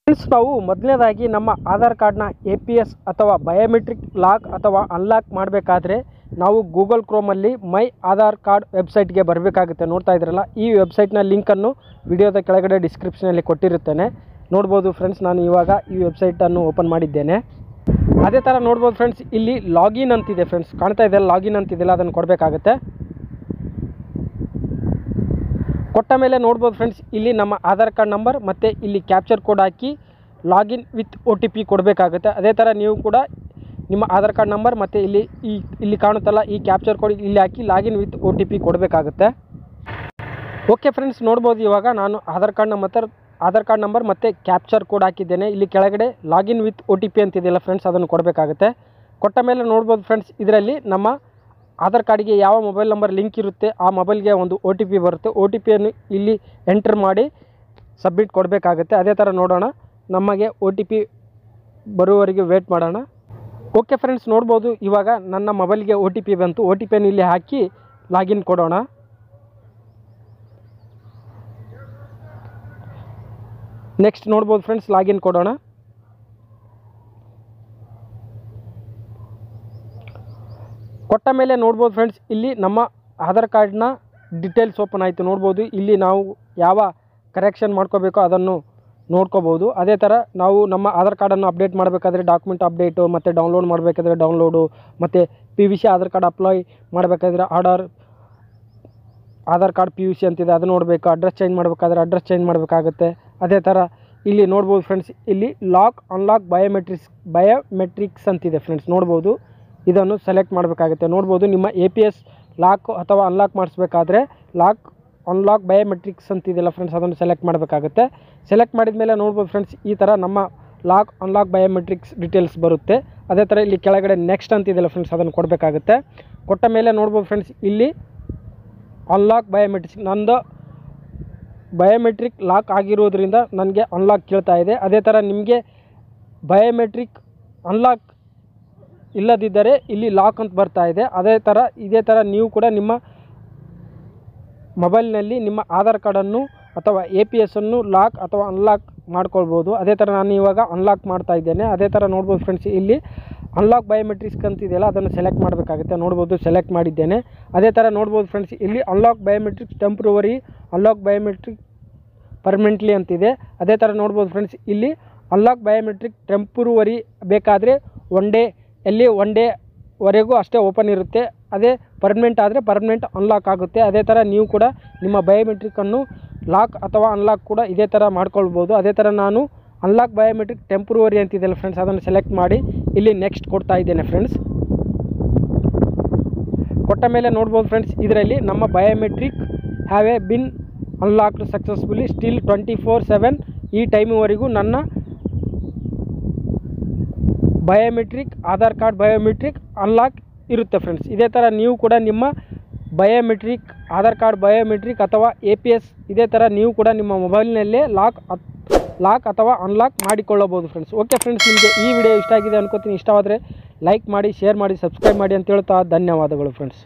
Friends, ನಾವು ಮೊದಲನೇದಾಗಿ ನಮ್ಮ ಆಧಾರ್ ಕಾರ್ಡ್ನ APS ಅಥವಾ ಬಯೋಮೆಟ್ರಿಕ್ ಲಾಕ್ ಅಥವಾ ಅನ್ಲಾಕ್ ಮಾಡಬೇಕಾದ್ರೆ ನಾವು ಗೂಗಲ್ ಕ್ರೋಮಲ್ಲಿ ಮೈ ಆಧಾರ್ ಕಾರ್ಡ್ ವೆಬ್ಸೈಟ್ಗೆ ಬರಬೇಕಾಗುತ್ತೆ. ನೋಡ್ತಾ ಇದ್ರಲ್ಲ, ಈ ವೆಬ್ಸೈಟ್ನ ಲಿಂಕನ್ನು ವಿಡಿಯೋದ ಕೆಳಗಡೆ ಡಿಸ್ಕ್ರಿಪ್ಷನಲ್ಲಿ ಕೊಟ್ಟಿರುತ್ತೇನೆ. ನೋಡ್ಬೋದು ಫ್ರೆಂಡ್ಸ್, ನಾನು ಇವಾಗ ಈ ವೆಬ್ಸೈಟನ್ನು ಓಪನ್ ಮಾಡಿದ್ದೇನೆ. ಅದೇ ಥರ ನೋಡ್ಬೋದು ಫ್ರೆಂಡ್ಸ್, ಇಲ್ಲಿ ಲಾಗಿನ್ ಅಂತಿದೆ ಫ್ರೆಂಡ್ಸ್, ಕಾಣ್ತಾ ಇದೆ ಲಾಗಿನ್ ಅಂತಿದೆಯಲ್ಲ, ಅದನ್ನು ಕೊಡಬೇಕಾಗುತ್ತೆ. ಕೊಟ್ಟ ಮೇಲೆ ನೋಡ್ಬೋದು ಫ್ರೆಂಡ್ಸ್, ಇಲ್ಲಿ ನಮ್ಮ ಆಧಾರ್ ಕಾರ್ಡ್ ನಂಬರ್ ಮತ್ತು ಇಲ್ಲಿ capture code hockey login with OTP ಕೊಡಬೇಕಾಗುತ್ತೆ. ಅದೇ ಥರ ನೀವು ಕೂಡ ನಿಮ್ಮ ಆಧಾರ್ ಕಾರ್ಡ್ ನಂಬರ್ ಮತ್ತು ಇಲ್ಲಿ ಕಾಣುತ್ತಲ್ಲ ಈ ಕ್ಯಾಪ್ಚರ್ ಕೋಡ್ ಇಲ್ಲಿ ಹಾಕಿ ಲಾಗಿನ್ ವಿತ್ OTP ಕೊಡಬೇಕಾಗುತ್ತೆ. ಓಕೆ ಫ್ರೆಂಡ್ಸ್, ನೋಡ್ಬೋದು ಇವಾಗ ನಾನು ಆಧಾರ್ ಕಾರ್ಡ್ ನಂಬರ್ ಮತ್ತು ಕ್ಯಾಪ್ಚರ್ ಕೋಡ್ ಹಾಕಿದ್ದೇನೆ. ಇಲ್ಲಿ ಕೆಳಗಡೆ ಲಾಗಿನ್ ವಿತ್ OTP ಅಂತಿದೆಯಲ್ಲ ಫ್ರೆಂಡ್ಸ್, ಅದನ್ನು ಕೊಡಬೇಕಾಗುತ್ತೆ. ಕೊಟ್ಟ ಮೇಲೆ ನೋಡ್ಬೋದು ಫ್ರೆಂಡ್ಸ್, ಇದರಲ್ಲಿ ನಮ್ಮ ಆಧಾರ್ ಕಾರ್ಡಿಗೆ ಯಾವ ಮೊಬೈಲ್ ನಂಬರ್ ಲಿಂಕ್ ಇರುತ್ತೆ ಆ ಮೊಬೈಲ್ಗೆ ಒಂದು OTP ಬರುತ್ತೆ. OTPಯನ್ನು ಇಲ್ಲಿ ಎಂಟರ್ ಮಾಡಿ ಸಬ್ಮಿಟ್ ಕೊಡಬೇಕಾಗುತ್ತೆ. ಅದೇ ಥರ ನೋಡೋಣ, ನಮಗೆ OTP ಬರುವವರೆಗೆ ವೇಟ್ ಮಾಡೋಣ. ಓಕೆ ಫ್ರೆಂಡ್ಸ್, ನೋಡ್ಬೋದು ಇವಾಗ ನನ್ನ ಮೊಬೈಲ್ಗೆ OTP ಬಂತು. OTPಯನ್ನು ಇಲ್ಲಿ ಹಾಕಿ ಲಾಗಿನ್ ಕೊಡೋಣ. ನೆಕ್ಸ್ಟ್ ನೋಡ್ಬೋದು ಫ್ರೆಂಡ್ಸ್, ಲಾಗಿನ್ ಕೊಡೋಣ. ಕೊಟ್ಟ ಮೇಲೆ ನೋಡ್ಬೋದು ಫ್ರೆಂಡ್ಸ್, ಇಲ್ಲಿ ನಮ್ಮ ಆಧಾರ್ ಕಾರ್ಡ್ನ ಡೀಟೇಲ್ಸ್ ಓಪನ್ ಆಯಿತು. ನೋಡ್ಬೋದು ಇಲ್ಲಿ ನಾವು ಯಾವ ಕರೆಕ್ಷನ್ ಮಾಡ್ಕೋಬೇಕೋ ಅದನ್ನು ನೋಡ್ಕೋಬೋದು. ಅದೇ ಥರ ನಾವು ನಮ್ಮ ಆಧಾರ್ ಕಾರ್ಡನ್ನು ಅಪ್ಡೇಟ್ ಮಾಡಬೇಕಾದ್ರೆ ಡಾಕ್ಯುಮೆಂಟ್ ಅಪ್ಡೇಟು, ಮತ್ತು ಡೌನ್ಲೋಡ್ ಮಾಡಬೇಕಾದ್ರೆ ಡೌನ್ಲೋಡು, ಮತ್ತು PVC ಆಧಾರ್ ಕಾರ್ಡ್ ಅಪ್ಲೈ ಮಾಡಬೇಕಾದ್ರೆ ಆಧಾರ್ ಕಾರ್ಡ್ PVC ಅಂತಿದೆ, ಅದು ನೋಡಬೇಕು. ಅಡ್ರೆಸ್ ಚೇಂಜ್ ಮಾಡಬೇಕಾದ್ರೆ ಅಡ್ರೆಸ್ ಚೇಂಜ್ ಮಾಡಬೇಕಾಗುತ್ತೆ. ಅದೇ ಥರ ಇಲ್ಲಿ ನೋಡ್ಬೋದು ಫ್ರೆಂಡ್ಸ್, ಇಲ್ಲಿ ಲಾಕ್ ಅನ್ಲಾಕ್ ಬಯೋಮೆಟ್ರಿಕ್ಸ್ ಅಂತಿದೆ ಫ್ರೆಂಡ್ಸ್. ನೋಡ್ಬೋದು, ಇದನ್ನು ಸೆಲೆಕ್ಟ್ ಮಾಡಬೇಕಾಗುತ್ತೆ. ನೋಡ್ಬೋದು, ನಿಮ್ಮ APS ಲಾಕ್ ಅಥವಾ ಅನ್ಲಾಕ್ ಮಾಡಿಸ್ಬೇಕಾದ್ರೆ ಲಾಕ್ ಅನ್ಲಾಕ್ ಬಯೋಮೆಟ್ರಿಕ್ಸ್ ಅಂತಿದೆಯಲ್ಲ ಫ್ರೆಂಡ್ಸ್, ಅದನ್ನು ಸೆಲೆಕ್ಟ್ ಮಾಡಬೇಕಾಗುತ್ತೆ. ಸೆಲೆಕ್ಟ್ ಮಾಡಿದ ಮೇಲೆ ನೋಡ್ಬೋದು ಫ್ರೆಂಡ್ಸ್, ಈ ಥರ ನಮ್ಮ ಲಾಕ್ ಅನ್ಲಾಕ್ ಬಯೋಮೆಟ್ರಿಕ್ಸ್ ಡೀಟೇಲ್ಸ್ ಬರುತ್ತೆ. ಅದೇ ಥರ ಇಲ್ಲಿ ಕೆಳಗಡೆ ನೆಕ್ಸ್ಟ್ ಅಂತಿದೆಯಲ್ಲ ಫ್ರೆಂಡ್ಸ್, ಅದನ್ನು ಕೊಡಬೇಕಾಗುತ್ತೆ. ಕೊಟ್ಟ ಮೇಲೆ ನೋಡ್ಬೋದು ಫ್ರೆಂಡ್ಸ್, ಇಲ್ಲಿ ಅನ್ಲಾಕ್ ಬಯೋಮೆಟ್ರಿಕ್ಸ್, ನಂದು ಬಯೋಮೆಟ್ರಿಕ್ ಲಾಕ್ ಆಗಿರೋದ್ರಿಂದ ನನಗೆ ಅನ್ಲಾಕ್ ಕೇಳ್ತಾ ಇದೆ. ಅದೇ ಥರ ನಿಮಗೆ ಬಯೋಮೆಟ್ರಿಕ್ ಅನ್ಲಾಕ್ ಇಲ್ಲದಿದ್ದರೆ ಇಲ್ಲಿ ಲಾಕ್ ಅಂತ ಬರ್ತಾ ಇದೆ. ಇದೇ ಥರ ನೀವು ಕೂಡ ನಿಮ್ಮ ಮೊಬೈಲ್ನಲ್ಲಿ ನಿಮ್ಮ ಆಧಾರ್ ಕಾರ್ಡನ್ನು ಅಥವಾ APSನ್ನು ಲಾಕ್ ಅಥವಾ ಅನ್ಲಾಕ್ ಮಾಡ್ಕೊಳ್ಬೋದು. ಅದೇ ಥರ ನಾನು ಇವಾಗ ಅನ್ಲಾಕ್ ಮಾಡ್ತಾ ಇದ್ದೇನೆ. ಅದೇ ಥರ ನೋಡ್ಬೋದು ಫ್ರೆಂಡ್ಸ್, ಇಲ್ಲಿ ಅನ್ಲಾಕ್ ಬಯೋಮೆಟ್ರಿಕ್ಸ್ ಅಂತಿದೆಯಲ್ಲ, ಅದನ್ನು ಸೆಲೆಕ್ಟ್ ಮಾಡಬೇಕಾಗುತ್ತೆ. ನೋಡ್ಬೋದು, ಸೆಲೆಕ್ಟ್ ಮಾಡಿದ್ದೇನೆ. ಅದೇ ಥರ ನೋಡ್ಬೋದು ಫ್ರೆಂಡ್ಸ್, ಇಲ್ಲಿ unlock biometrics temporary, unlock biometric permanently ಅಂತಿದೆ. ಅದೇ ಥರ ನೋಡ್ಬೋದು ಫ್ರೆಂಡ್ಸ್, ಇಲ್ಲಿ ಅನ್ಲಾಕ್ ಬಯೋಮೆಟ್ರಿಕ್ ಟೆಂಪ್ರವರಿ ಬೇಕಾದರೆ ಒನ್ ಡೇವರೆಗೂ ಅಷ್ಟೇ ಓಪನ್ ಇರುತ್ತೆ. ಅದೇ ಪರ್ಮನೆಂಟ್ ಆದರೆ ಪರ್ಮನೆಂಟ್ ಅನ್ಲಾಕ್ ಆಗುತ್ತೆ. ಅದೇ ಥರ ನೀವು ಕೂಡ ನಿಮ್ಮ ಬಯೋಮೆಟ್ರಿಕನ್ನು ಲಾಕ್ ಅಥವಾ ಅನ್ಲಾಕ್ ಕೂಡ ಇದೇ ಥರ ಮಾಡ್ಕೊಳ್ಬೋದು. ಅದೇ ಥರ ನಾನು ಅನ್ಲಾಕ್ ಬಯೋಮೆಟ್ರಿಕ್ ಟೆಂಪ್ರವರಿ ಅಂತಿದೆಯಲ್ಲ ಫ್ರೆಂಡ್ಸ್, ಅದನ್ನು ಸೆಲೆಕ್ಟ್ ಮಾಡಿ ಇಲ್ಲಿ ನೆಕ್ಸ್ಟ್ ಕೊಡ್ತಾ ಇದ್ದೇನೆ ಫ್ರೆಂಡ್ಸ್. ಕೊಟ್ಟ ಮೇಲೆ ನೋಡ್ಬೋದು ಫ್ರೆಂಡ್ಸ್, ಇದರಲ್ಲಿ ನಮ್ಮ biometric have been unlocked successfully still 24/7 ಈ ಟೈಮ್ವರೆಗೂ ನನ್ನ biometric Aadhaar card biometric unlock ಇರುತ್ತೆ ಫ್ರೆಂಡ್ಸ್. ಇದೇ ಥರ ನೀವು ಕೂಡ ನಿಮ್ಮ ಬಯೋಮೆಟ್ರಿಕ್ ಆಧಾರ್ ಕಾರ್ಡ್ ಬಯೋಮೆಟ್ರಿಕ್ ಅಥವಾ APS ಇದೇ ಥರ ನೀವು ಕೂಡ ನಿಮ್ಮ ಮೊಬೈಲ್ನಲ್ಲೇ ಲಾಕ್ ಅಥವಾ ಅನ್ಲಾಕ್ ಮಾಡಿಕೊಳ್ಳಬಹುದು ಫ್ರೆಂಡ್ಸ್. ಓಕೆ ಫ್ರೆಂಡ್ಸ್, ನಿಮಗೆ ಈ ವಿಡಿಯೋ ಇಷ್ಟ ಆಗಿದೆ ಅನ್ಕೋತೀನಿ. ಇಷ್ಟವಾದರೆ ಲೈಕ್ ಮಾಡಿ, ಶೇರ್ ಮಾಡಿ, ಸಬ್ಸ್ಕ್ರೈಬ್ ಮಾಡಿ ಅಂತ ಹೇಳ್ತಾ ಧನ್ಯವಾದಗಳು ಫ್ರೆಂಡ್ಸ್.